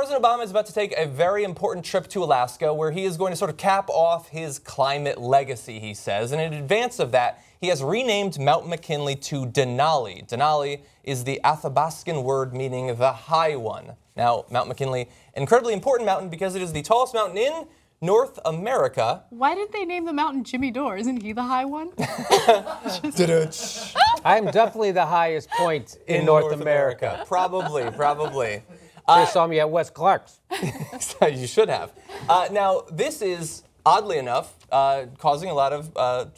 President Obama is about to take a very important trip to Alaska where he is going to sort of cap off his climate legacy, he says. And in advance of that, he has renamed Mount McKinley to Denali. Denali is the Athabascan word meaning the high one. Now, Mount McKinley, an incredibly important mountain because it is the tallest mountain in North America. Why did they name the mountain Jimmy Dore? Isn't he the high one? I'm definitely the highest point in North America. Probably. I saw me at West Clark's. You should have. Now, this is, oddly enough, causing a lot of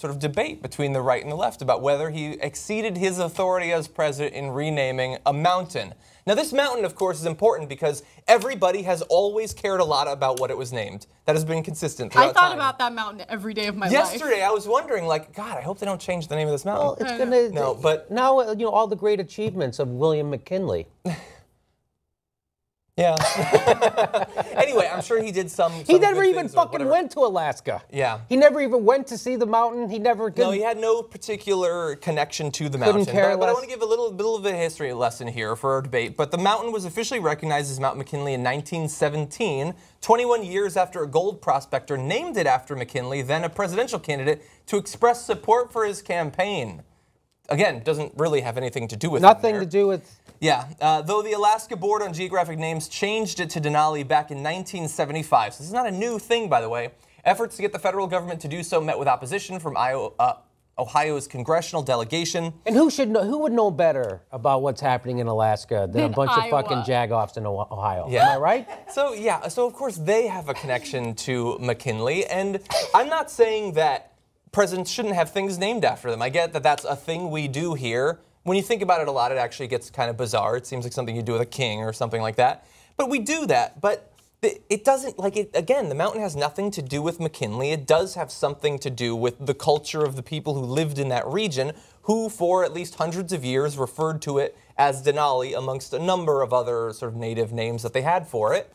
sort of debate between the right and the left about whether he exceeded his authority as president in renaming a mountain. Now, this mountain, of course, is important because everybody has always cared a lot about what it was named. That has been consistent throughout time. I thought about that mountain every day of my life. Yesterday, I was wondering, like, God, I hope they don't change the name of this mountain. Well, it's gonna. No, but now all the great achievements of William McKinley. Yeah. Anyway, I'm sure he did some He never even fucking went to Alaska. Yeah. He never even went to see the mountain. He never. No, he had no particular connection to the mountain. But I want to give a little bit of a history lesson here for our debate. But the mountain was officially recognized as Mount McKinley in 1917, 21 years after a gold prospector named it after McKinley, then a presidential candidate, to express support for his campaign. Again, doesn't really have anything to do with nothing to do with. Yeah, though the Alaska Board on Geographic Names changed it to Denali back in 1975. So this is not a new thing, by the way. Efforts to get the federal government to do so met with opposition from Ohio's congressional delegation. And who would know better about what's happening in Alaska than a bunch of fucking jagoffs in Ohio? Yeah. Am I right? So of course they have a connection to McKinley, and I'm not saying that presidents shouldn't have things named after them. I get that that's a thing we do here. When you think about it a lot, it actually gets kind of bizarre. It seems like something you do with a king or something like that. But we do that. But it doesn't, again, the mountain has nothing to do with McKinley. It does have something to do with the culture of the people who lived in that region, who for at least hundreds of years referred to it as Denali amongst a number of other sort of native names that they had for it.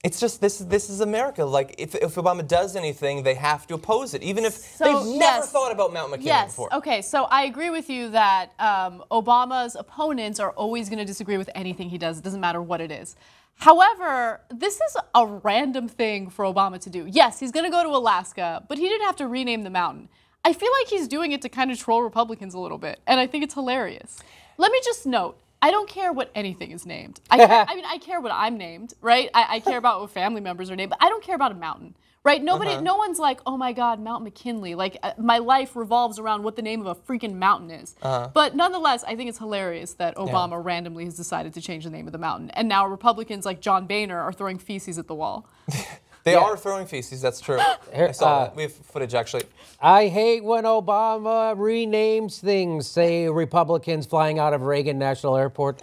It's just, this is America. Like, if Obama does anything, they have to oppose it, even if they've never thought about Mount McKinley before. Okay, so I agree with you that Obama's opponents are always going to disagree with anything he does. It doesn't matter what it is. However, this is a random thing for Obama to do. Yes, he's going to go to Alaska, but he didn't have to rename the mountain. I feel like he's doing it to kind of troll Republicans a little bit, and I think it's hilarious. Let me just note, I don't care what anything is named. I care what I'm named, right? I care about what family members are named, but I don't care about a mountain, right? No one's like, oh my God, Mount McKinley. Like, my life revolves around what the name of a freaking mountain is. But nonetheless, I think it's hilarious that Obama randomly has decided to change the name of the mountain. And now Republicans like John Boehner are throwing feces at the wall. They are throwing feces, that's true. I saw that. We have footage, actually. I hate when Obama renames things, say Republicans flying out of Reagan National Airport.